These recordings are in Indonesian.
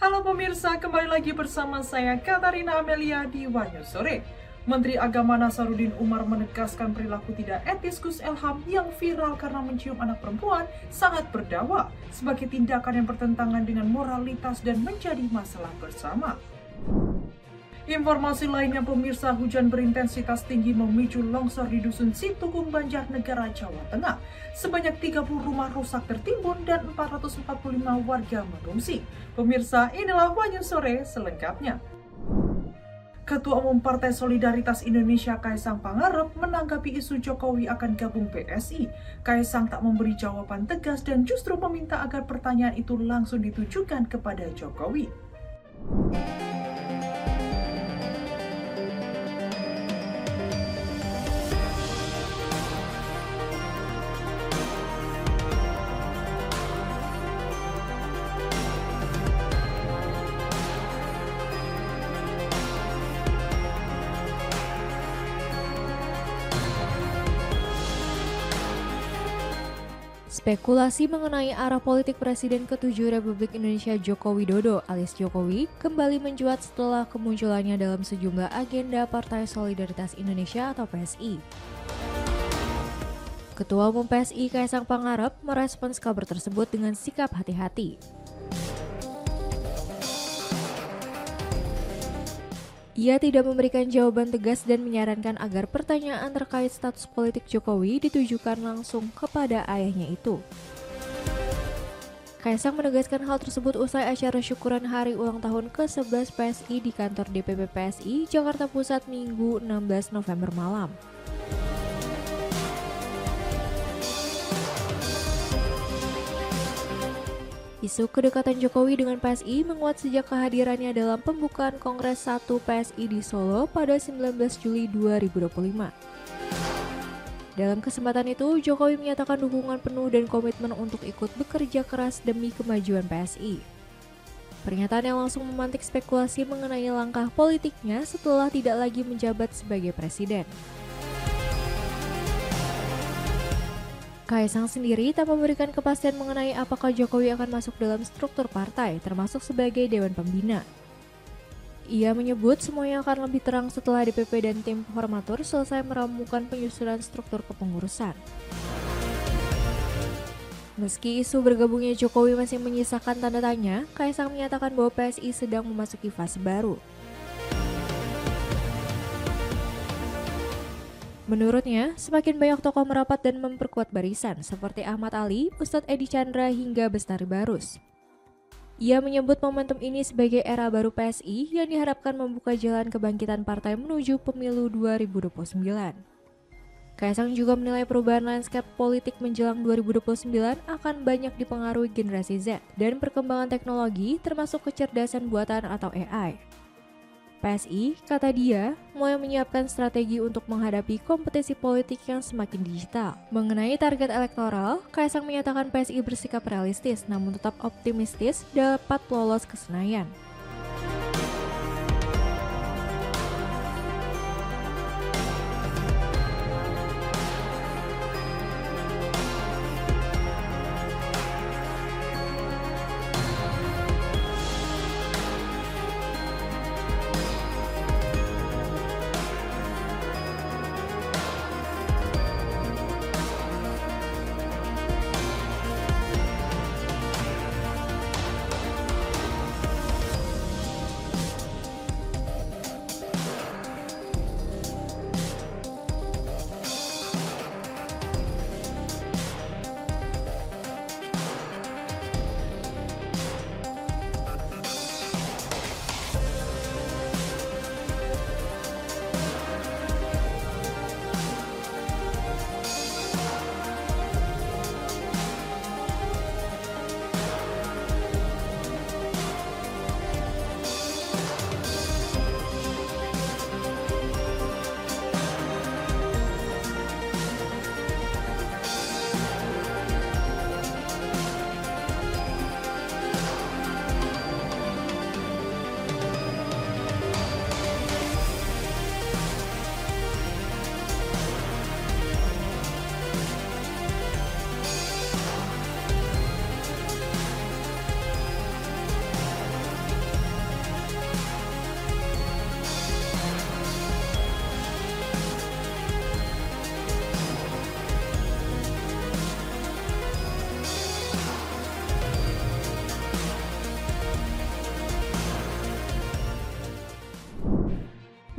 Halo pemirsa, kembali lagi bersama saya Katarina Amelia di Wanyu Sore. Menteri Agama Nasaruddin Umar menegaskan perilaku tidak etis Gus Elham yang viral karena mencium anak perempuan sangat berdampak sebagai tindakan yang bertentangan dengan moralitas dan menjadi masalah bersama. Informasi lainnya pemirsa, hujan berintensitas tinggi memicu longsor di Dusun Situkung, Banjarnegara, Jawa Tengah. Sebanyak 30 rumah rusak tertimbun dan 445 warga mengungsi. Pemirsa, inilah Wanyu Sore selengkapnya. Ketua Umum Partai Solidaritas Indonesia Kaisang Pangarep menanggapi isu Jokowi akan gabung PSI. Kaisang tak memberi jawaban tegas dan justru meminta agar pertanyaan itu langsung ditujukan kepada Jokowi. Spekulasi mengenai arah politik Presiden ke-7 Republik Indonesia Joko Widodo alias Jokowi kembali mencuat setelah kemunculannya dalam sejumlah agenda Partai Solidaritas Indonesia atau PSI. Ketua Umum PSI Kaisang Pangarep merespons kabar tersebut dengan sikap hati-hati. Ia tidak memberikan jawaban tegas dan menyarankan agar pertanyaan terkait status politik Jokowi ditujukan langsung kepada ayahnya itu. Kaisang menegaskan hal tersebut usai acara syukuran hari ulang tahun ke-11 PSI di kantor DPP PSI Jakarta Pusat Minggu 16 November malam. Isu kedekatan Jokowi dengan PSI menguat sejak kehadirannya dalam pembukaan Kongres 1 PSI di Solo pada 19 Juli 2025. Dalam kesempatan itu, Jokowi menyatakan dukungan penuh dan komitmen untuk ikut bekerja keras demi kemajuan PSI. Pernyataan yang langsung memantik spekulasi mengenai langkah politiknya setelah tidak lagi menjabat sebagai presiden. Kaisang sendiri tak memberikan kepastian mengenai apakah Jokowi akan masuk dalam struktur partai, termasuk sebagai Dewan Pembina. Ia menyebut semuanya akan lebih terang setelah DPP dan tim formatur selesai meramukan penyusunan struktur kepengurusan. Meski isu bergabungnya Jokowi masih menyisakan tanda tanya, Kaisang menyatakan bahwa PSI sedang memasuki fase baru. Menurutnya, semakin banyak tokoh merapat dan memperkuat barisan seperti Ahmad Ali, Ustadz Edi Chandra hingga Bestari Barus. Ia menyebut momentum ini sebagai era baru PSI yang diharapkan membuka jalan kebangkitan partai menuju pemilu 2029. Kaisang juga menilai perubahan lanskap politik menjelang 2029 akan banyak dipengaruhi generasi Z dan perkembangan teknologi termasuk kecerdasan buatan atau AI. PSI, kata dia, mulai menyiapkan strategi untuk menghadapi kompetisi politik yang semakin digital. Mengenai target elektoral, Kaisang menyatakan PSI bersikap realistis namun tetap optimistis dapat lolos ke Senayan.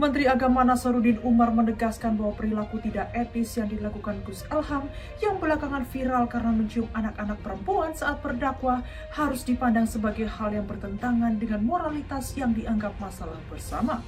Menteri Agama Nasaruddin Umar menegaskan bahwa perilaku tidak etis yang dilakukan Gus Elham yang belakangan viral karena mencium anak-anak perempuan saat berdakwah harus dipandang sebagai hal yang bertentangan dengan moralitas yang dianggap masalah bersama.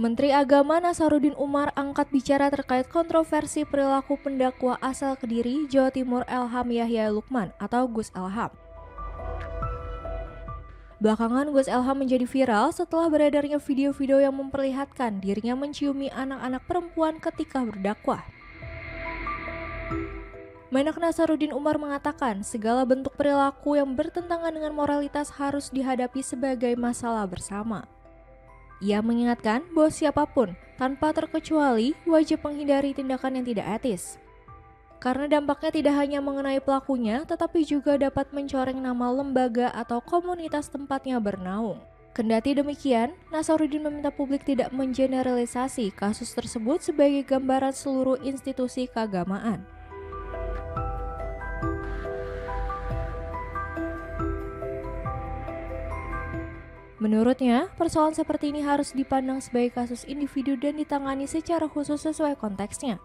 Menteri Agama Nasaruddin Umar angkat bicara terkait kontroversi perilaku pendakwa asal Kediri, Jawa Timur Elham Yahya Lukman atau Gus Elham. Belakangan Gus Elham menjadi viral setelah beredarnya video-video yang memperlihatkan dirinya menciumi anak-anak perempuan ketika berdakwah. Menak Nasaruddin Umar mengatakan segala bentuk perilaku yang bertentangan dengan moralitas harus dihadapi sebagai masalah bersama. Ia mengingatkan bahwa siapapun, tanpa terkecuali, wajib menghindari tindakan yang tidak etis. Karena dampaknya tidak hanya mengenai pelakunya, tetapi juga dapat mencoreng nama lembaga atau komunitas tempatnya bernaung. Kendati demikian, Nasaruddin meminta publik tidak mengeneralisasi kasus tersebut sebagai gambaran seluruh institusi keagamaan. Menurutnya, persoalan seperti ini harus dipandang sebagai kasus individu dan ditangani secara khusus sesuai konteksnya.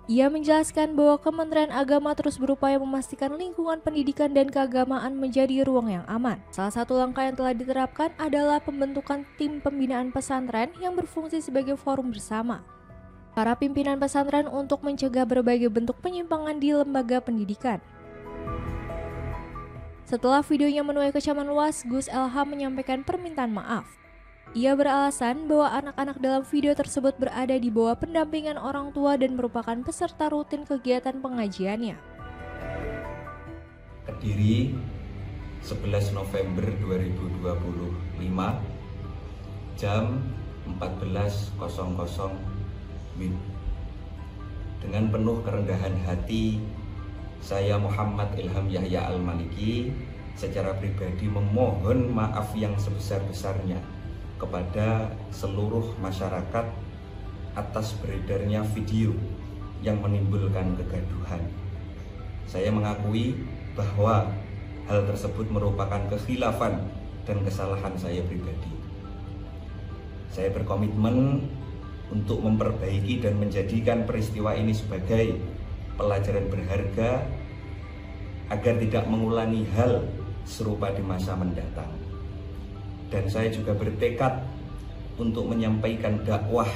Ia menjelaskan bahwa Kementerian Agama terus berupaya memastikan lingkungan pendidikan dan keagamaan menjadi ruang yang aman. Salah satu langkah yang telah diterapkan adalah pembentukan tim pembinaan pesantren yang berfungsi sebagai forum bersama para pimpinan pesantren untuk mencegah berbagai bentuk penyimpangan di lembaga pendidikan. Setelah videonya menuai kecaman luas, Gus Elham menyampaikan permintaan maaf. Ia beralasan bahwa anak-anak dalam video tersebut berada di bawah pendampingan orang tua dan merupakan peserta rutin kegiatan pengajiannya. Kediri, 11 November 2025, jam 14.00 WIB. Dengan penuh kerendahan hati, saya Muhammad Ilham Yahya Al-Maliki secara pribadi memohon maaf yang sebesar-besarnya kepada seluruh masyarakat atas beredarnya video yang menimbulkan kegaduhan. Saya mengakui bahwa hal tersebut merupakan kekhilafan dan kesalahan saya pribadi. Saya berkomitmen untuk memperbaiki dan menjadikan peristiwa ini sebagai pelajaran berharga agar tidak mengulangi hal serupa di masa mendatang. Dan saya juga bertekad untuk menyampaikan dakwah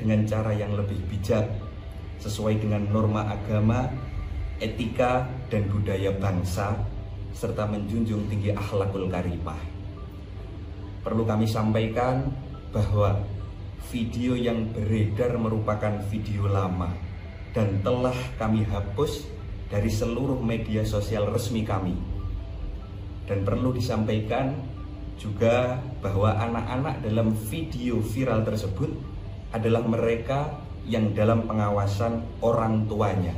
dengan cara yang lebih bijak sesuai dengan norma agama, etika dan budaya bangsa serta menjunjung tinggi akhlakul karimah. Perlu kami sampaikan bahwa video yang beredar merupakan video lama dan telah kami hapus dari seluruh media sosial resmi kami. Dan perlu disampaikan juga bahwa anak-anak dalam video viral tersebut adalah mereka yang dalam pengawasan orang tuanya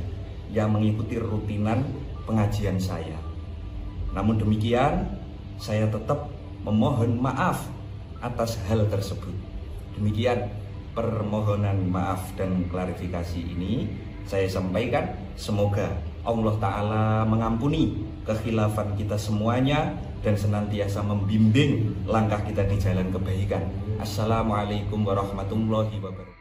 yang mengikuti rutinan pengajian saya. Namun demikian, saya tetap memohon maaf atas hal tersebut. Demikian permohonan maaf dan klarifikasi ini saya sampaikan, semoga Allah Ta'ala mengampuni kekhilafan kita semuanya dan senantiasa membimbing langkah kita di jalan kebaikan. Assalamualaikum warahmatullahi wabarakatuh.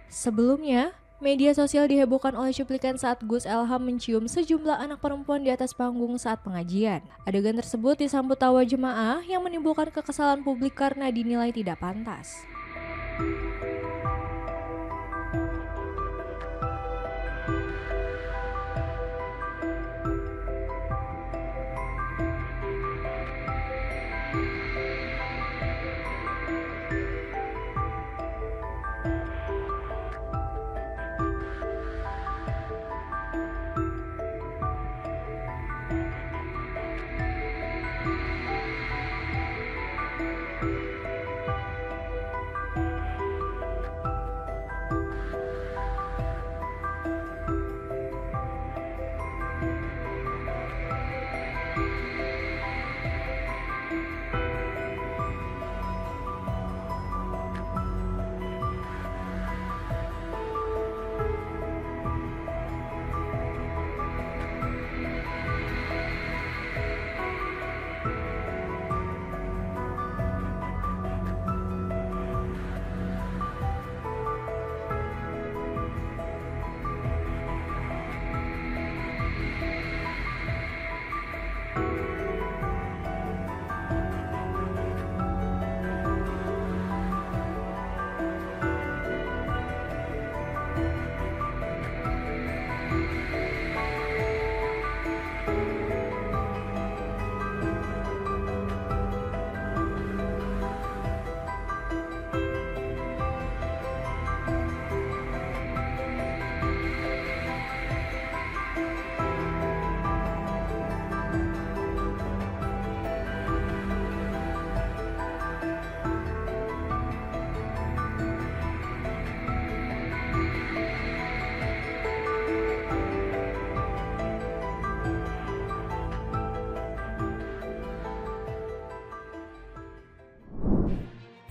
Sebelumnya, media sosial dihebohkan oleh cuplikan saat Gus Elham mencium sejumlah anak perempuan di atas panggung saat pengajian. Adegan tersebut disambut tawa jemaah yang menimbulkan kekesalan publik karena dinilai tidak pantas.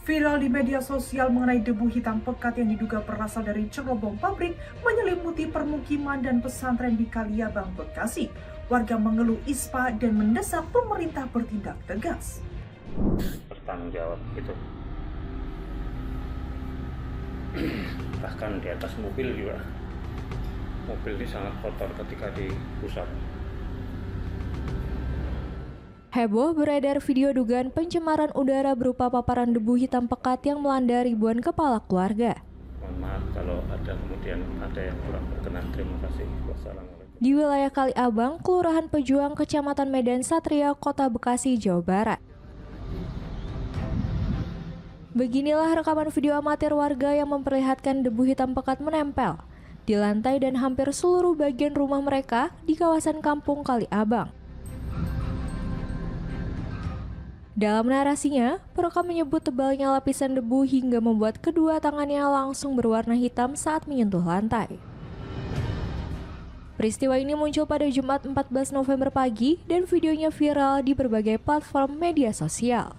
Viral di media sosial mengenai debu hitam pekat yang diduga berasal dari cerobong pabrik menyelimuti permukiman dan pesantren di Kaliabang, Bekasi. Warga mengeluh ISPA dan mendesak pemerintah bertindak tegas. Bertanggung jawab gitu. Bahkan di atas mobil juga. Mobil ini sangat kotor ketika diusap. Heboh beredar video dugaan pencemaran udara berupa paparan debu hitam pekat yang melanda ribuan kepala keluarga. Mohon maaf kalau ada kemudian ada yang kurang berkenan. Terima kasih. Wassalamualaikum. Di wilayah Kaliabang, Kelurahan Pejuang, Kecamatan Medan Satria, Kota Bekasi, Jawa Barat. Beginilah rekaman video amatir warga yang memperlihatkan debu hitam pekat menempel di lantai dan hampir seluruh bagian rumah mereka di kawasan Kampung Kaliabang. Dalam narasinya, perekam menyebut tebalnya lapisan debu hingga membuat kedua tangannya langsung berwarna hitam saat menyentuh lantai. Peristiwa ini muncul pada Jumat 14 November pagi dan videonya viral di berbagai platform media sosial.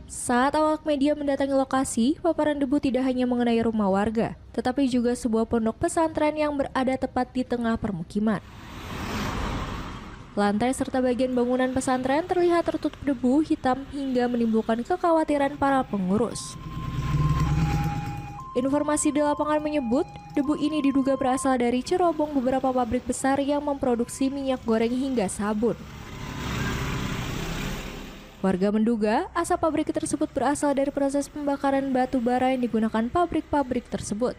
Saat awak media mendatangi lokasi, paparan debu tidak hanya mengenai rumah warga, tetapi juga sebuah pondok pesantren yang berada tepat di tengah permukiman. Lantai serta bagian bangunan pesantren terlihat tertutup debu hitam hingga menimbulkan kekhawatiran para pengurus. Informasi di lapangan menyebut, debu ini diduga berasal dari cerobong beberapa pabrik besar yang memproduksi minyak goreng hingga sabun. Warga menduga asap pabrik tersebut berasal dari proses pembakaran batu bara yang digunakan pabrik-pabrik tersebut.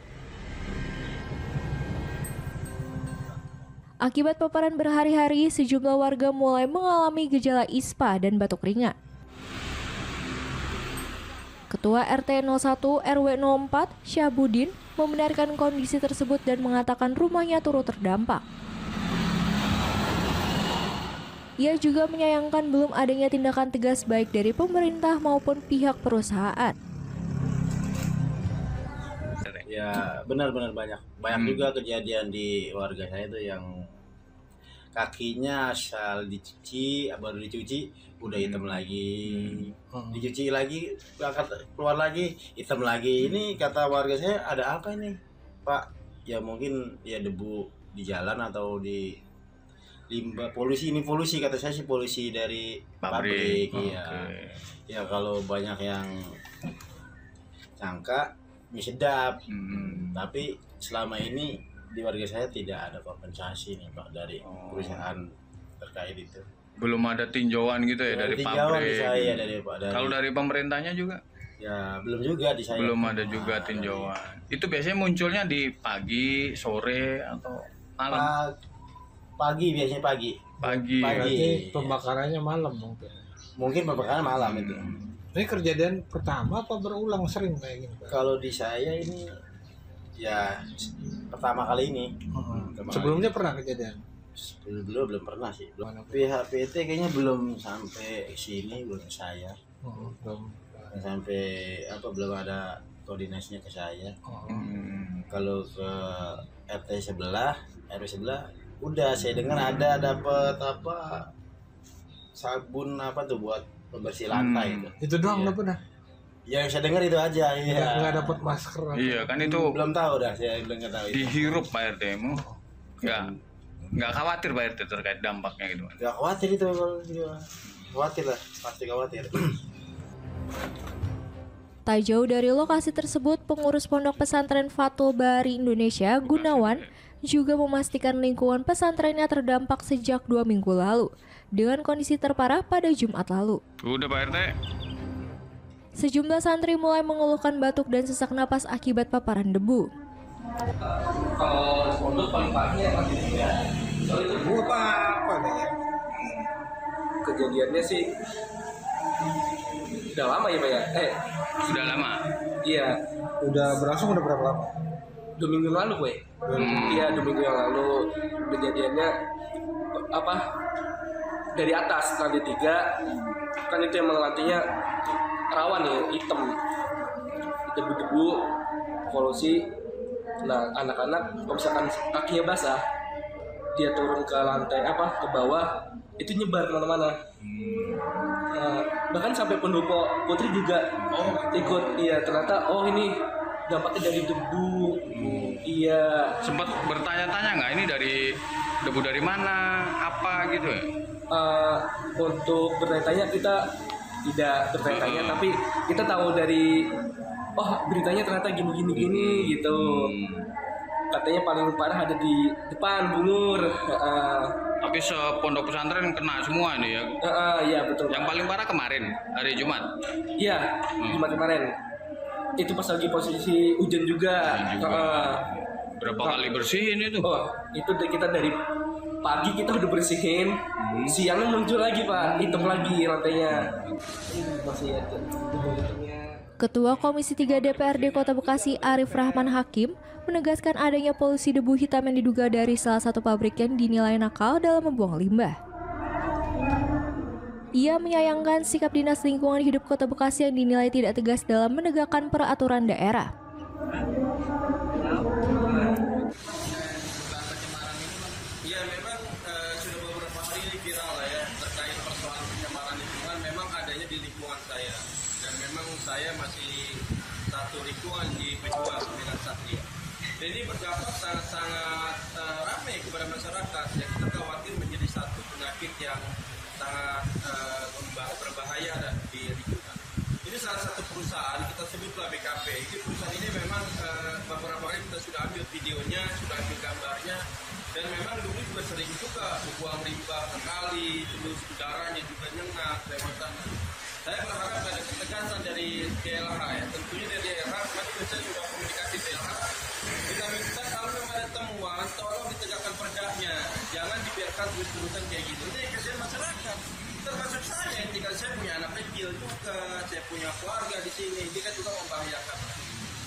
Akibat paparan berhari-hari, sejumlah warga mulai mengalami gejala ISPA dan batuk ringan. Ketua RT 01 RW 04, Syahbudin, membenarkan kondisi tersebut dan mengatakan rumahnya turut terdampak. Ia juga menyayangkan belum adanya tindakan tegas baik dari pemerintah maupun pihak perusahaan. Ya benar-benar banyak juga kejadian di warga saya itu yang kakinya asal dicuci baru dicuci udah hitam lagi, dicuci lagi keluar lagi hitam lagi. Ini kata warga saya, ada apa ini Pak? Ya mungkin ya debu di jalan atau di limbah polusi. Ini polusi, kata saya sih polusi dari pabrik. Iya. Ya kalau banyak yang sangka mie sedap, tapi selama ini di warga saya tidak ada kompensasi nih Pak dari perusahaan terkait itu. Belum ada tinjauan gitu ya dari pabrik. Di saya, dari kalau dari pemerintahnya juga? Ya belum juga di saya. Belum ada juga tinjauan. Itu biasanya munculnya di pagi, sore atau malam? Pagi biasanya pagi. Pagi. Pembakarannya malam mungkin. Mungkin pembakaran malam itu. Ini kejadian pertama apa berulang sering kayak gini Pak? Kalau di saya ini ya pertama kali ini. Sebelumnya pernah kejadian? Belum pernah sih. Pihak PT kayaknya belum sampai sini, belum saya. Belum Sampai belum ada koordinasinya ke saya. Kalau ke RT sebelah, RW sebelah, udah saya dengar ada dapat sabun buat pembersih lantai itu. Itu doang nggak pernah? Ya saya dengar itu aja. Iya. Nggak dapat masker. Iya kan itu. Belum tahu dah, saya belum tahu. Dihirup Pak RT mu. Nggak khawatir Pak RT terkait dampaknya gitu. Nggak khawatir itu kalau khawatir lah, pasti khawatir. Tak jauh dari lokasi tersebut, pengurus Pondok Pesantren Fathul Bari Indonesia, Gunawan, juga memastikan lingkungan pesantrennya terdampak sejak 2 minggu lalu, dengan kondisi terparah pada Jumat lalu. Udah Pak RT. Sejumlah santri mulai mengeluhkan batuk dan sesak napas akibat paparan debu. Kalau pondok paling pagi ya pagi 3. Debu apa nih ya? Kejadiannya sih udah lama ya Pak ya? Sudah lama? Iya. Udah berlangsung udah berapa lama? 2 minggu lalu gue. Iya 2 minggu yang lalu kejadiannya dari atas lantai 3 kan itu emang lantainya rawan ya, hitam, debu-debu, polusi. Nah anak-anak kalau misalkan kakinya basah, dia turun ke lantai ke bawah, itu nyebar kemana-mana. Nah, bahkan sampai pendopo putri juga ikut. Iya, ternyata ini dampaknya dari debu. Iya. Sempat bertanya-tanya nggak ini dari debu dari mana, apa gitu ya? Untuk bertanya-tanya kita tidak bertanya-tanya, tapi kita tahu dari beritanya ternyata gini gitu. Katanya paling parah ada di depan Bungur. Tapi sepondok pesantren kena semua nih ya. Iya betul. Yang paling parah kemarin hari Jumat. Iya, Jumat kemarin. Itu pas lagi posisi hujan juga. Berapa kali bersihin itu? Itu kita dari pagi kita udah bersihin. Siangnya muncul lagi Pak, hitam lagi lantainya. Masih ada debu-debunya. Ketua Komisi 3 DPRD Kota Bekasi Arif Rahman Hakim menegaskan adanya polusi debu hitam yang diduga dari salah satu pabrik yang dinilai nakal dalam membuang limbah. Ia menyayangkan sikap Dinas Lingkungan Hidup Kota Bekasi yang dinilai tidak tegas dalam menegakkan peraturan daerah. Ya memang sudah beberapa hari ini viral lah ya terkait persoalan pencemaran lingkungan memang adanya di lingkungan saya. Dan memang saya masih satu lingkungan di Pejuang dengan Satria. Dan ini berdampak sangat-sangat ramai kepada masyarakat. Ya kita khawatir menjadi satu penyakit yang sangat berbahaya di lingkungan. Ini salah satu perusahaan kita sebutlah BKP. Ini perusahaan ini memang beberapa kali kita sudah ambil videonya, sudah ambil gambarnya. Dan memang dulu juga sering juga membuang limbah ke kali, terus udaranya juga nyengat lewat sana. Saya berharap ada ketegasan dari DLH ya. Tentunya dari DLH, tadi saya sudah komunikasi DLH. Kita minta kalau memang ada temuan, tolong ditegakkan perdanya. Jangan dibiarkan terus-terusan kayak gitu. Ini kasihan masyarakat. Termasuk saya, jika saya punya anak kecil juga, saya punya keluarga di sini, ini kan juga membahayakan.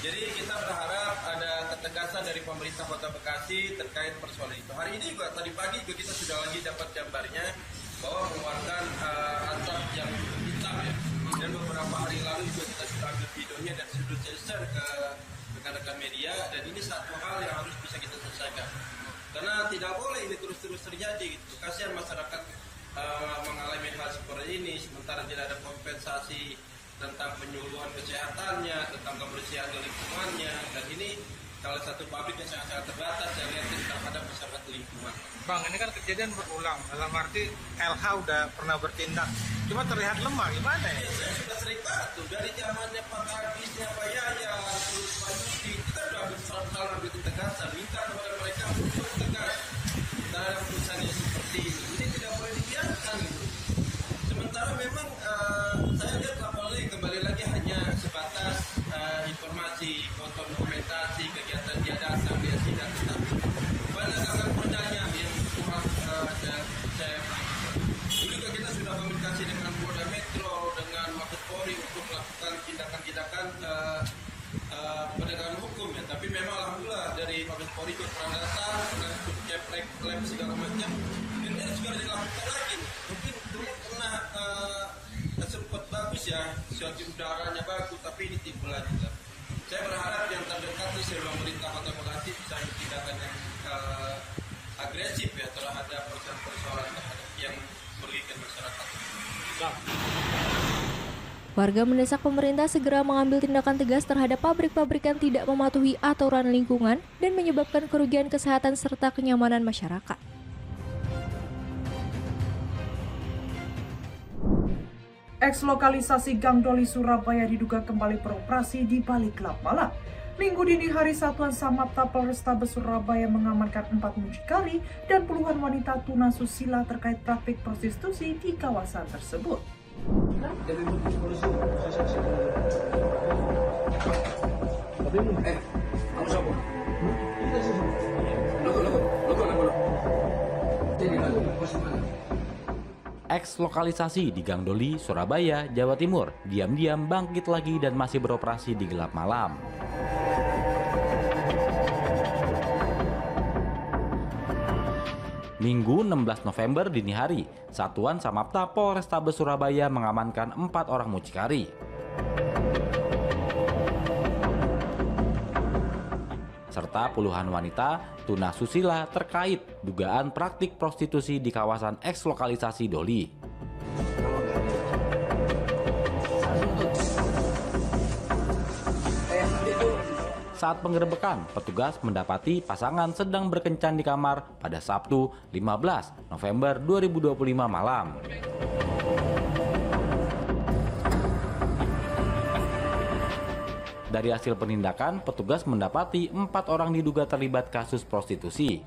Jadi kita berharap ada ketegasan dari pemerintah Kota Bekasi terkait persoalan itu. Hari ini juga, tadi pagi juga kita sudah lagi dapat gambarnya bahwa mengeluarkan asap yang hitam ya. Dan beberapa hari lalu juga kita sudah ambil videonya dan sudah share ke rekan-rekan media. Dan ini satu hal yang harus bisa kita selesaikan. Karena tidak boleh ini terus-terus terjadi gitu. Kasihan masyarakat mengalami hal seperti ini sementara tidak ada kompensasi tentang penyuluhan kesehatannya, tentang kebersihan lingkungannya, dan ini salah satu pabrik yang sangat terbatas yang lihat terhadap masyarakat lingkungan. Bang, ini kan kejadian berulang. Dalam arti LH udah pernah bertindak, cuma terlihat lemah. Gimana ya? Saya sudah sering bantu dari zamannya Pak Kadisnya, Pak Yaya, terus Pak Yudi, kita sudah ambil tegasan, minta kepada mereka untuk tegas terhadap perusahaan yang seperti ini. Ini tidak boleh dibiarkan gitu. Sementara memang saya lihat apalagi kembali lagi hanya sebatas informasi, foto dokumentasi, kegiatan dia datang, dia sidang, tetapi penegakan perdanya yang kurang saya dulu juga kita sudah komunikasi dengan Polda Metro, dengan Mabes Polri untuk melakukan tindakan-tindakan penegakan hukum ya. Tapi memang alhamdulillah dari Mabes Polri itu pernah datang, dengan cek lab segala macam, dan ini juga dilakukan lagi. Mungkin dulu pernah sempat bagus ya, situasi udaranya bagus, tapi ini timbul lagi. Saya berharap yang terdekat itu pemerintah Kota Bekasi bisa tindakan yang agresif ya terhadap persoalan yang merugikan masyarakat. Warga mendesak pemerintah segera mengambil tindakan tegas terhadap pabrik-pabrik yang tidak mematuhi aturan lingkungan dan menyebabkan kerugian kesehatan serta kenyamanan masyarakat. Eks-lokalisasi Gang Doli Surabaya diduga kembali beroperasi di balik gelap malam. Minggu dini hari, Satuan Samapta Polrestabes Surabaya mengamankan 4 mucikari dan puluhan wanita tunasusila terkait praktik prostitusi di kawasan tersebut. Eks-lokalisasi di Gang Doli, Surabaya, Jawa Timur, diam-diam bangkit lagi dan masih beroperasi di gelap malam. Minggu 16 November dini hari, Satuan Samapta Polrestabes Surabaya mengamankan 4 orang mucikari. Serta puluhan wanita tunasusila terkait dugaan praktik prostitusi di kawasan eks-lokalisasi Doli. Saat penggerebekan, petugas mendapati pasangan sedang berkencan di kamar pada Sabtu 15 November 2025 malam. Dari hasil penindakan, petugas mendapati 4 orang diduga terlibat kasus prostitusi.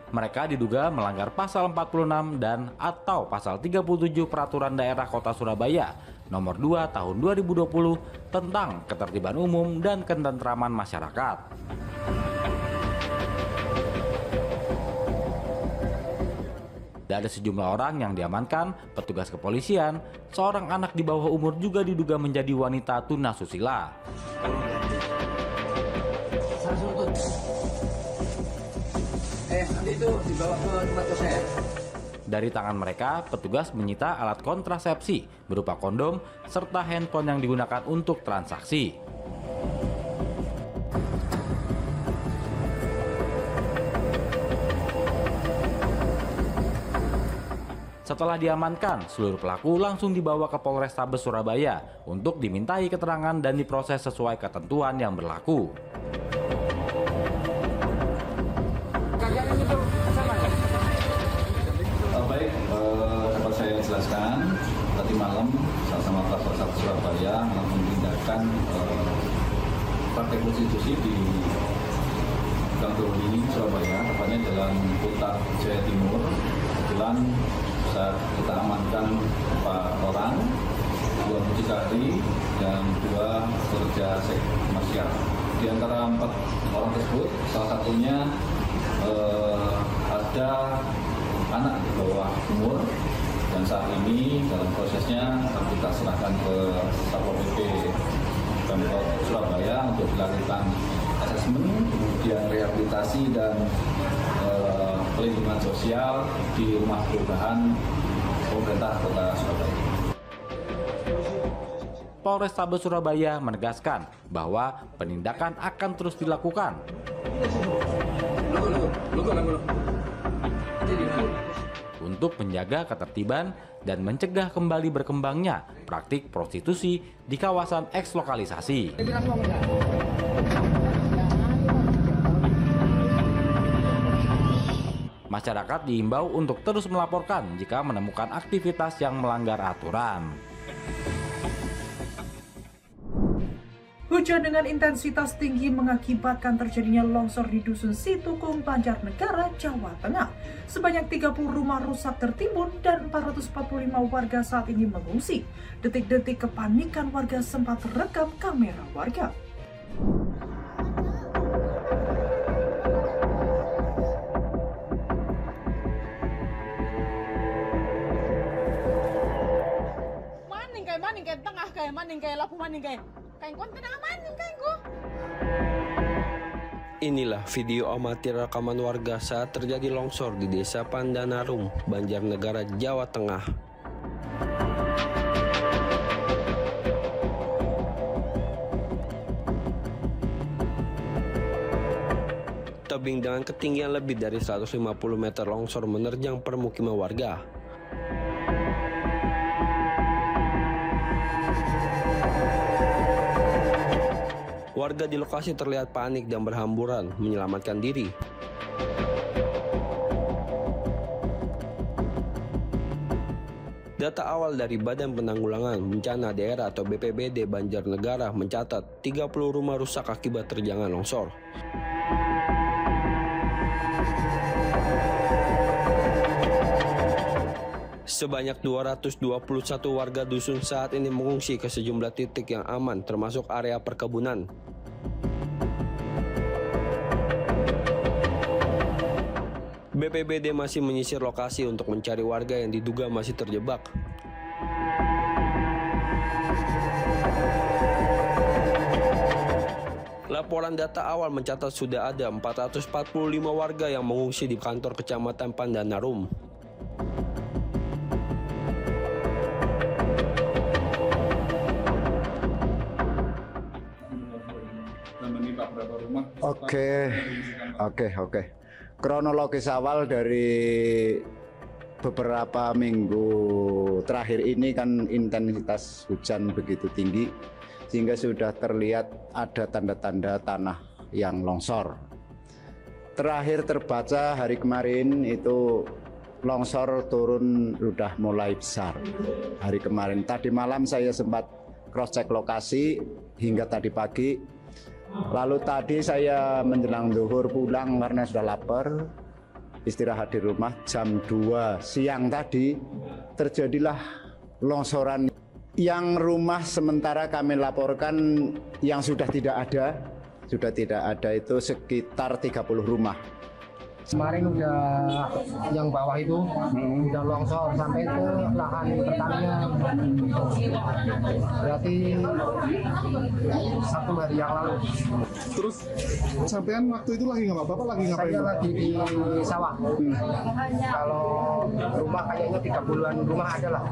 Mereka diduga melanggar pasal 46 dan atau pasal 37 Peraturan Daerah Kota Surabaya Nomor 2 Tahun 2020 tentang Ketertiban Umum dan Ketentraman Masyarakat. Dari sejumlah orang yang diamankan, petugas kepolisian, seorang anak di bawah umur juga diduga menjadi wanita tunasusila. Itu dibawa ke tempat saya. Dari tangan mereka, petugas menyita alat kontrasepsi berupa kondom serta handphone yang digunakan untuk transaksi. Setelah diamankan, seluruh pelaku langsung dibawa ke Polrestabes Surabaya untuk dimintai keterangan dan diproses sesuai ketentuan yang berlaku. Baik, dapat saya jelaskan, tadi malam sama Polrestabes Surabaya melakukan tindakan praktek prostitusi di Gang Doli, Surabaya, tepatnya Jalan Putar Jaya Timur. Kebetulan kita amankan 4 orang, 2 mucikari dan 2 pekerja seks komersial. Di antara 4 orang tersebut, salah satunya ada anak di bawah umur, dan saat ini dalam prosesnya akan kita serahkan ke Satpol PP Pemkot Surabaya untuk dilakukan asesmen, kemudian rehabilitasi dan pelindungan sosial di rumah perubahan pemerintah Kota Surabaya. Polrestabes Surabaya menegaskan bahwa penindakan akan terus dilakukan. Untuk menjaga ketertiban dan mencegah kembali berkembangnya praktik prostitusi di kawasan eks-lokalisasi. Masyarakat diimbau untuk terus melaporkan jika menemukan aktivitas yang melanggar aturan. Hujan dengan intensitas tinggi mengakibatkan terjadinya longsor di Dusun Situkung, Banjarnegara, Jawa Tengah. Sebanyak 30 rumah rusak tertimbun dan 445 warga saat ini mengungsi. Detik-detik kepanikan warga sempat terekam kamera warga. Maning kayak tengah kayak maning kayak lapu maning kayak konten maning kayak gua. Inilah video amatir rekaman warga saat terjadi longsor di Desa Pandanarum, Banjarnegara, Jawa Tengah. Tebing dengan ketinggian lebih dari 150 meter longsor menerjang permukiman warga. Warga di lokasi terlihat panik dan berhamburan menyelamatkan diri. Data awal dari Badan Penanggulangan Bencana Daerah atau BPBD Banjarnegara mencatat 30 rumah rusak akibat terjangan longsor. Sebanyak 221 warga dusun saat ini mengungsi ke sejumlah titik yang aman termasuk area perkebunan. BPBD masih menyisir lokasi untuk mencari warga yang diduga masih terjebak. Laporan data awal mencatat sudah ada 445 warga yang mengungsi di kantor Kecamatan Pandanarum. Oke. Kronologis awal dari beberapa minggu terakhir ini kan intensitas hujan begitu tinggi sehingga sudah terlihat ada tanda-tanda tanah yang longsor. Terakhir terbaca hari kemarin itu longsor turun sudah mulai besar. Hari kemarin, tadi malam saya sempat cross check lokasi hingga tadi pagi. Lalu tadi saya menjelang zuhur pulang karena sudah lapar, istirahat di rumah. Jam 2 siang tadi terjadilah longsoran. Yang rumah sementara kami laporkan yang sudah tidak ada itu sekitar 30 rumah. Kemarin udah yang bawah itu udah longsor sampai ke lahan pertanian. Berarti 1 hari yang lalu. Terus sampean waktu itu lagi nggak apa-apa, lagi ngapain? Saya lagi di sawah. Kalau rumah kayaknya 30-an rumah ada lah.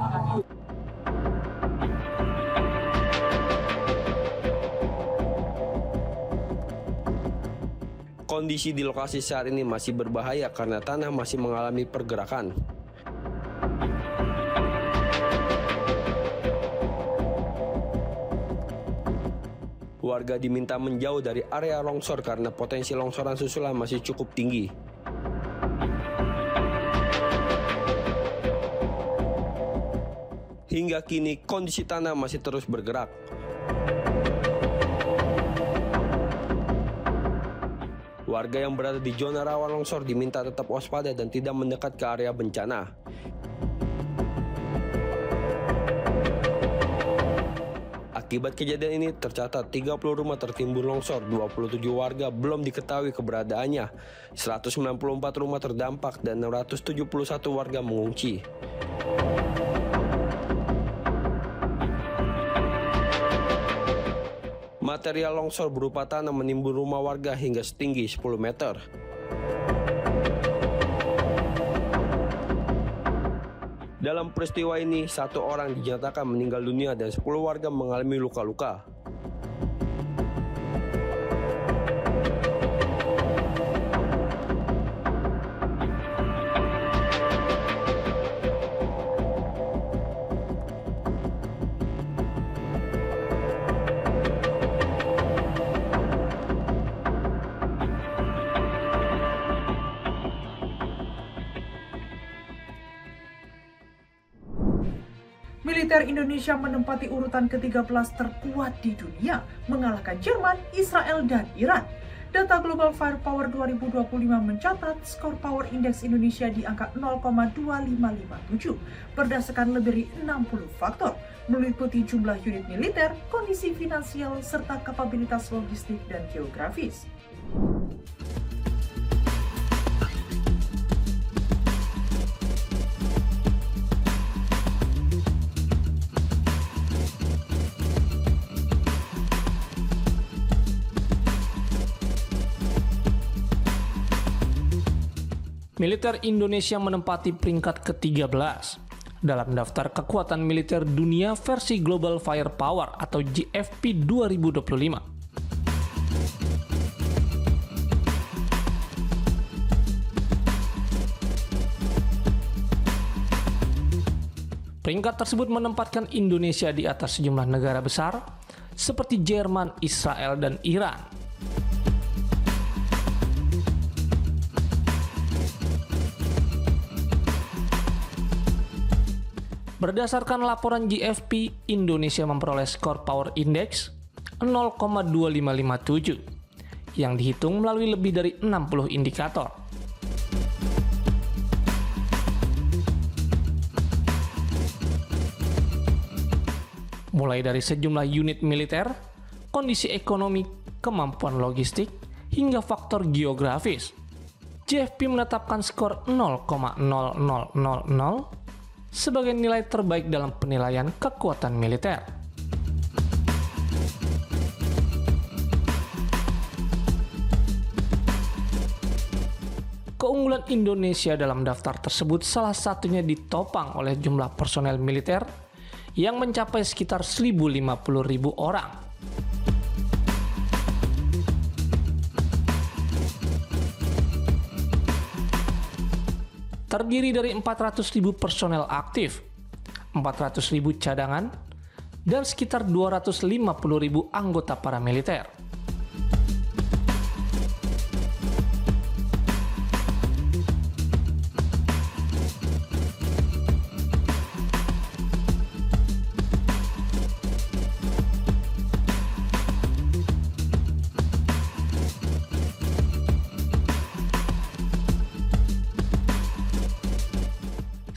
Kondisi di lokasi saat ini masih berbahaya karena tanah masih mengalami pergerakan. Warga diminta menjauh dari area longsor karena potensi longsoran susulan masih cukup tinggi. Hingga kini kondisi tanah masih terus bergerak. Warga yang berada di zona rawan longsor diminta tetap waspada dan tidak mendekat ke area bencana. Akibat kejadian ini tercatat 30 rumah tertimbun longsor, 27 warga belum diketahui keberadaannya, 194 rumah terdampak dan 671 warga mengungsi. Material longsor berupa tanah menimbun rumah warga hingga setinggi 10 meter. Dalam peristiwa ini, 1 orang dinyatakan meninggal dunia dan 10 warga mengalami luka-luka. Militer Indonesia menempati urutan ke-13 terkuat di dunia, mengalahkan Jerman, Israel, dan Iran. Data Global Firepower 2025 mencatat skor Power Index Indonesia di angka 0,2557 berdasarkan lebih dari 60 faktor, meliputi jumlah unit militer, kondisi finansial, serta kapabilitas logistik dan geografis. Militer Indonesia menempati peringkat ke-13 dalam daftar kekuatan militer dunia versi Global Firepower atau GFP 2025. Peringkat tersebut menempatkan Indonesia di atas sejumlah negara besar seperti Jerman, Israel, dan Iran. Berdasarkan laporan GFP, Indonesia memperoleh skor Power Index 0,2557 yang dihitung melalui lebih dari 60 indikator. Mulai dari sejumlah unit militer, kondisi ekonomi, kemampuan logistik, hingga faktor geografis. GFP menetapkan skor 0,0000 sebagai nilai terbaik dalam penilaian kekuatan militer. Keunggulan Indonesia dalam daftar tersebut salah satunya ditopang oleh jumlah personel militer yang mencapai sekitar 1.050.000 orang. terdiri dari 400.000 personel aktif, 400.000 cadangan, dan sekitar 250.000 anggota paramiliter.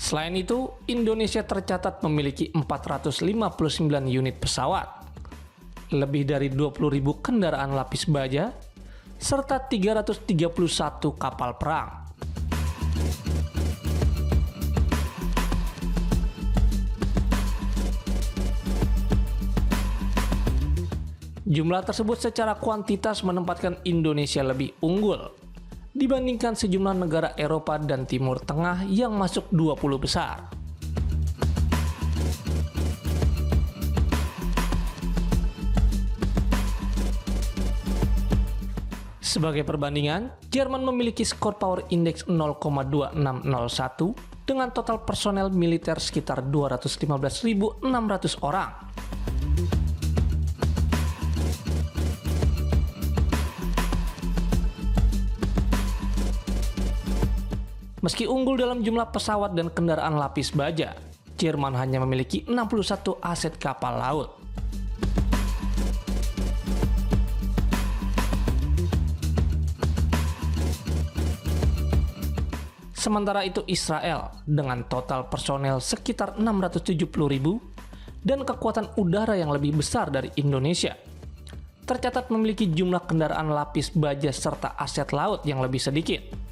Selain itu, Indonesia tercatat memiliki 459 unit pesawat, lebih dari 20.000 kendaraan lapis baja, serta 331 kapal perang. Jumlah tersebut secara kuantitas menempatkan Indonesia lebih unggul dibandingkan sejumlah negara Eropa dan Timur Tengah yang masuk 20 besar. Sebagai perbandingan, Jerman memiliki skor Power Index 0,2601 dengan total personel militer sekitar 215.600 orang. Meski unggul dalam jumlah pesawat dan kendaraan lapis baja, Jerman hanya memiliki 61 aset kapal laut. Sementara itu Israel dengan total personel sekitar 670.000 dan kekuatan udara yang lebih besar dari Indonesia, tercatat memiliki jumlah kendaraan lapis baja serta aset laut yang lebih sedikit.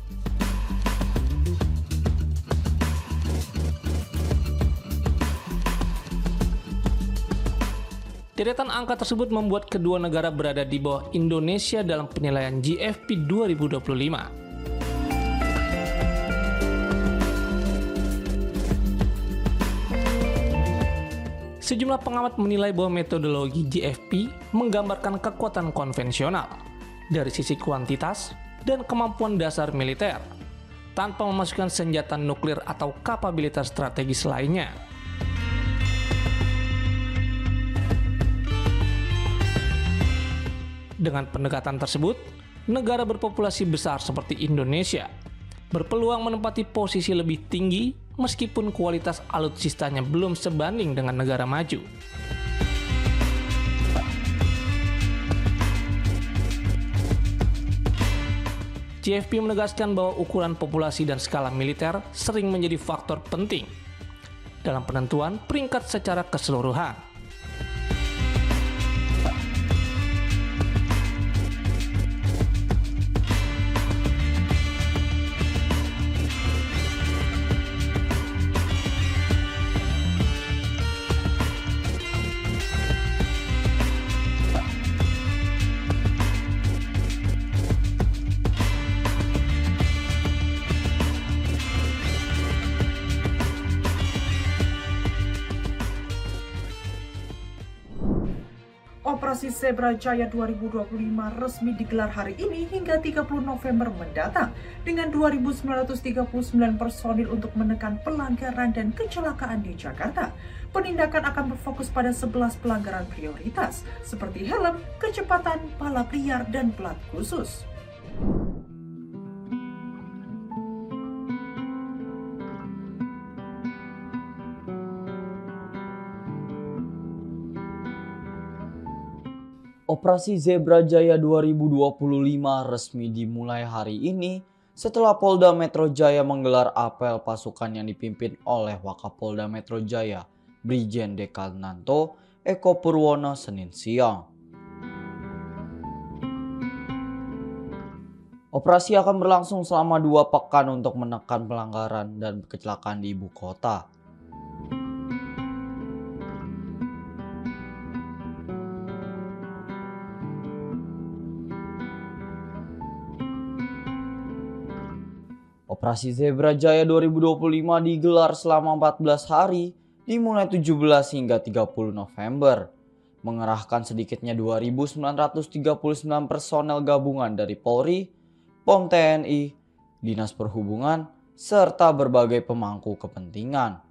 Deretan angka tersebut membuat kedua negara berada di bawah Indonesia dalam penilaian GFP 2025. Sejumlah pengamat menilai bahwa metodologi GFP menggambarkan kekuatan konvensional dari sisi kuantitas dan kemampuan dasar militer, tanpa memasukkan senjata nuklir atau kapabilitas strategis lainnya. Dengan pendekatan tersebut, negara berpopulasi besar seperti Indonesia berpeluang menempati posisi lebih tinggi meskipun kualitas alutsistanya belum sebanding dengan negara maju. GFP menegaskan bahwa ukuran populasi dan skala militer sering menjadi faktor penting dalam penentuan peringkat secara keseluruhan. Operasi Zebra Jaya 2025 resmi digelar hari ini hingga 30 November mendatang dengan 2.939 personil untuk menekan pelanggaran dan kecelakaan di Jakarta. Penindakan akan berfokus pada 11 pelanggaran prioritas seperti helm, kecepatan, balap liar, dan plat khusus. Operasi Zebra Jaya 2025 resmi dimulai hari ini setelah Polda Metro Jaya menggelar apel pasukan yang dipimpin oleh Wakapolda Metro Jaya, Brigjen Dekananto Eko Purwono Senin siang. Operasi akan berlangsung selama 2 pekan untuk menekan pelanggaran dan kecelakaan di ibu kota. Operasi Zebra Jaya 2025 digelar selama 14 hari, dimulai 17 hingga 30 November. Mengerahkan sedikitnya 2.939 personel gabungan dari Polri, POM TNI, Dinas Perhubungan, serta berbagai pemangku kepentingan.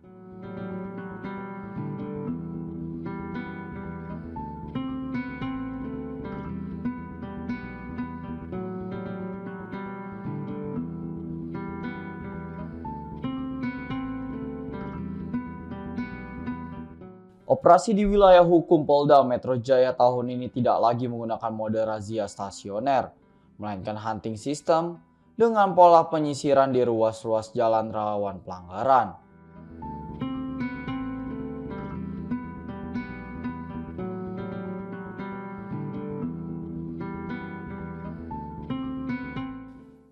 Operasi di wilayah hukum Polda Metro Jaya tahun ini tidak lagi menggunakan mode razia stasioner, melainkan hunting system dengan pola penyisiran di ruas-ruas jalan rawan pelanggaran.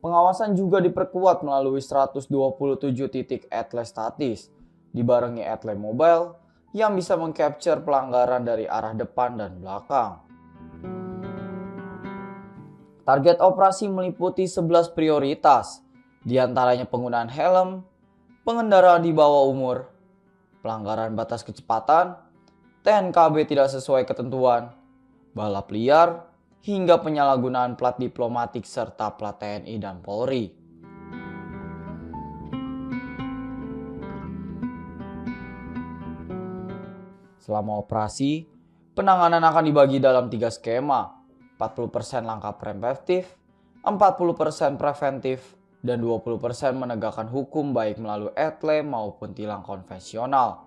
Pengawasan juga diperkuat melalui 127 titik etle statis, dibarengi etle mobile, yang bisa mengcapture pelanggaran dari arah depan dan belakang. Target operasi meliputi 11 prioritas, diantaranya penggunaan helm, pengendara di bawah umur, pelanggaran batas kecepatan, TNKB tidak sesuai ketentuan, balap liar, hingga penyalahgunaan plat diplomatik serta plat TNI dan Polri. Selama operasi, penanganan akan dibagi dalam 3 skema, 40% langkah preventif, 40% preventif, dan 20% menegakkan hukum baik melalui etle maupun tilang konvensional.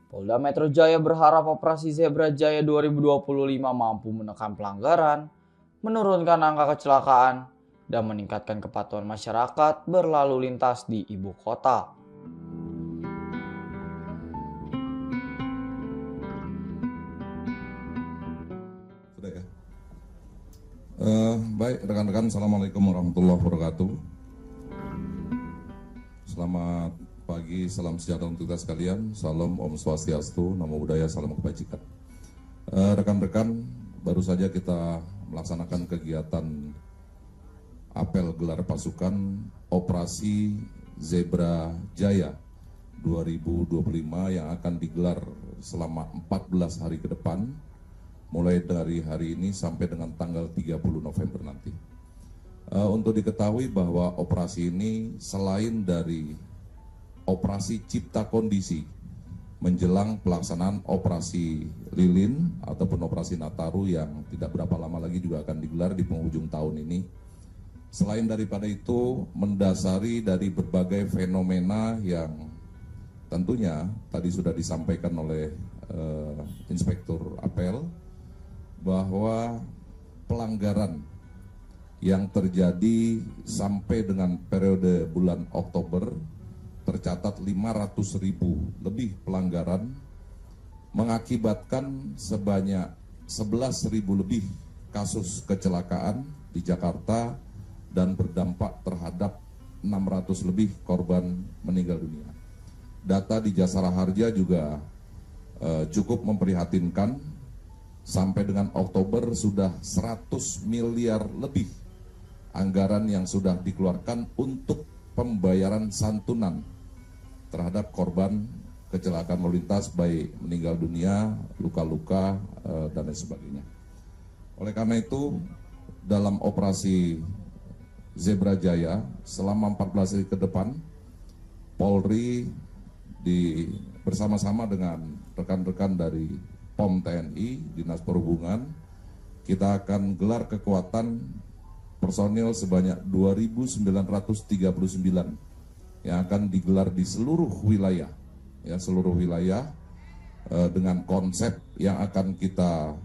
Polda Metro Jaya berharap operasi Zebra Jaya 2025 mampu menekan pelanggaran, menurunkan angka kecelakaan, dan meningkatkan kepatuhan masyarakat berlalu lintas di ibu kota. Sudah ya? Baik rekan-rekan, Assalamualaikum warahmatullahi wabarakatuh. Selamat pagi, salam sejahtera untuk kita sekalian. Salam Om Swastiastu, Namo Buddhaya, salam kebajikan. Rekan-rekan, baru saja kita melaksanakan kegiatan apel gelar pasukan Operasi Zebra Jaya 2025 yang akan digelar selama 14 hari ke depan, mulai dari hari ini sampai dengan tanggal 30 November nanti. Untuk diketahui bahwa operasi ini selain dari operasi cipta kondisi menjelang pelaksanaan operasi lilin ataupun operasi Nataru yang tidak berapa lama lagi juga akan digelar di penghujung tahun ini. Selain daripada itu, mendasari dari berbagai fenomena yang tentunya tadi sudah disampaikan oleh Inspektur Apel, bahwa pelanggaran yang terjadi sampai dengan periode bulan Oktober tercatat 500.000 lebih pelanggaran, mengakibatkan sebanyak 11.000 lebih kasus kecelakaan di Jakarta dan berdampak terhadap 600 lebih korban meninggal dunia. Data di Jasara Harja juga cukup memprihatinkan. Sampai dengan Oktober sudah 100 miliar lebih anggaran yang sudah dikeluarkan untuk pembayaran santunan terhadap korban kecelakaan lalu lintas, baik meninggal dunia, luka-luka, dan lain sebagainya. Oleh karena itu, dalam operasi Zebra Jaya selama 14 hari ke depan, Polri bersama-sama dengan rekan-rekan dari POM TNI, Dinas Perhubungan, kita akan gelar kekuatan personil sebanyak 2.939 yang akan digelar di seluruh wilayah, dengan konsep yang akan kita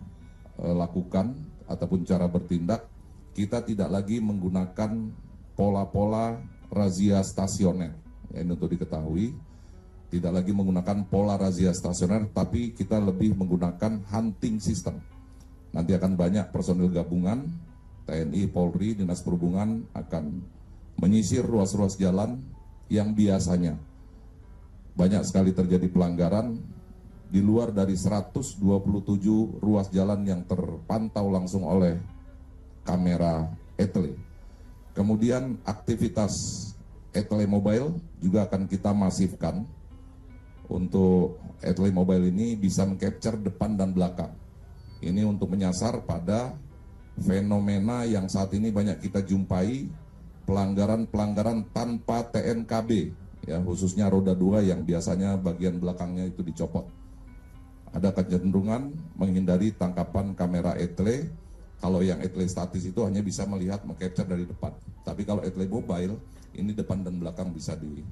lakukan ataupun cara bertindak. Kita tidak lagi menggunakan pola-pola razia stasioner. Ini untuk diketahui, tidak lagi menggunakan pola razia stasioner, tapi kita lebih menggunakan hunting system. Nanti akan banyak personil gabungan TNI, Polri, Dinas Perhubungan akan menyisir ruas-ruas jalan yang biasanya banyak sekali terjadi pelanggaran di luar dari 127 ruas jalan yang terpantau langsung oleh kamera etle. Kemudian aktivitas etle mobile juga akan kita masifkan untuk etle mobile ini bisa mengcapture depan dan belakang. Ini untuk menyasar pada fenomena yang saat ini banyak kita jumpai, pelanggaran-pelanggaran tanpa TNKB, ya, khususnya roda 2 yang biasanya bagian belakangnya itu dicopot. Ada kecenderungan menghindari tangkapan kamera etle. Kalau yang etle statis itu hanya bisa melihat mengcapture dari depan. Tapi kalau etle mobile, ini depan dan belakang bisa di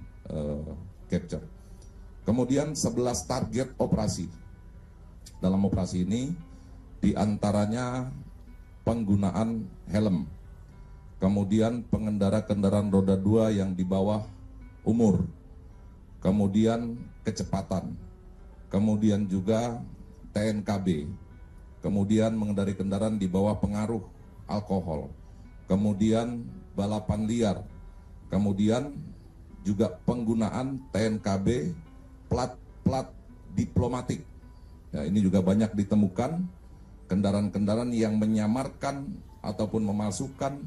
capture. Kemudian 11 target operasi. Dalam operasi ini diantaranya penggunaan helm, kemudian pengendara kendaraan roda 2 yang di bawah umur, kemudian kecepatan, kemudian juga TNKB, kemudian mengendarai kendaraan di bawah pengaruh alkohol, kemudian balapan liar, kemudian juga penggunaan TNKB plat diplomatik. Ya, ini juga banyak ditemukan kendaraan-kendaraan yang menyamarkan ataupun memalsukan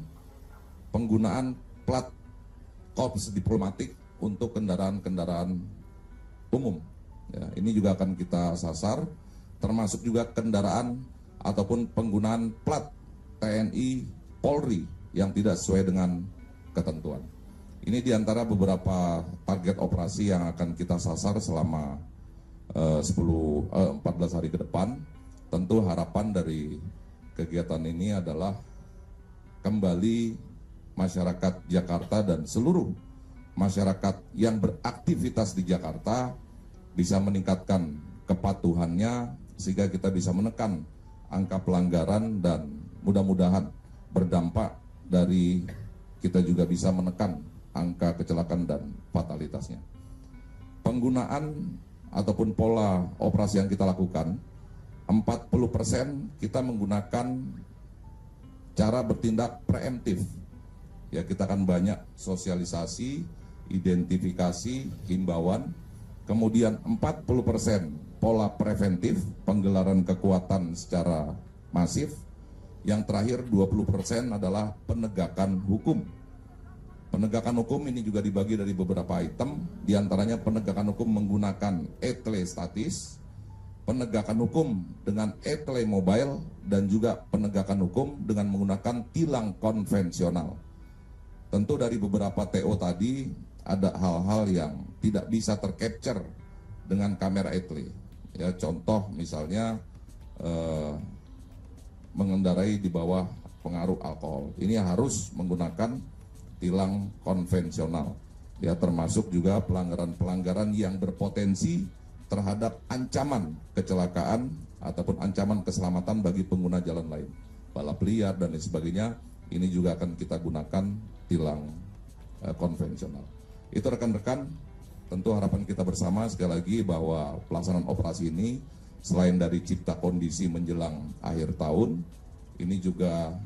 penggunaan plat korps diplomatik untuk kendaraan-kendaraan umum. Ya, ini juga akan kita sasar, termasuk juga kendaraan ataupun penggunaan plat TNI Polri yang tidak sesuai dengan ketentuan. Ini diantara beberapa target operasi yang akan kita sasar selama 14 hari ke depan. Tentu harapan dari kegiatan ini adalah kembali masyarakat Jakarta dan seluruh masyarakat yang beraktivitas di Jakarta bisa meningkatkan kepatuhannya sehingga kita bisa menekan angka pelanggaran dan mudah-mudahan berdampak dari kita juga bisa menekan angka kecelakaan dan fatalitasnya. Penggunaan ataupun pola operasi yang kita lakukan, 40% kita menggunakan cara bertindak preemptif. Ya, kita akan banyak sosialisasi, identifikasi, himbauan. Kemudian 40% pola preventif, penggelaran kekuatan secara masif. Yang terakhir 20% adalah penegakan hukum. Penegakan hukum ini juga dibagi dari beberapa item, diantaranya penegakan hukum menggunakan etle statis, penegakan hukum dengan etle mobile, dan juga penegakan hukum dengan menggunakan tilang konvensional. Tentu dari beberapa TO tadi ada hal-hal yang tidak bisa tercapture dengan kamera etle. Ya, contoh misalnya mengendarai di bawah pengaruh alkohol. Ini harus menggunakan tilang konvensional, ya, termasuk juga pelanggaran-pelanggaran yang berpotensi terhadap ancaman kecelakaan ataupun ancaman keselamatan bagi pengguna jalan lain, balap liar dan lain sebagainya. Ini juga akan kita gunakan tilang konvensional. Itu rekan-rekan, tentu harapan kita bersama sekali lagi bahwa pelaksanaan operasi ini selain dari cipta kondisi menjelang akhir tahun, ini juga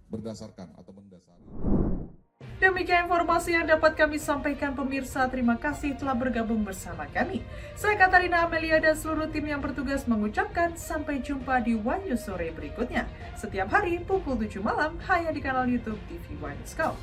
berdasarkan atau mendasari. Demikian informasi yang dapat kami sampaikan pemirsa. Terima kasih telah bergabung bersama kami. Saya Katarina Amelia dan seluruh tim yang bertugas mengucapkan sampai jumpa di One News sore berikutnya. Setiap hari pukul 7 malam hanya di kanal YouTube TV One News Kau.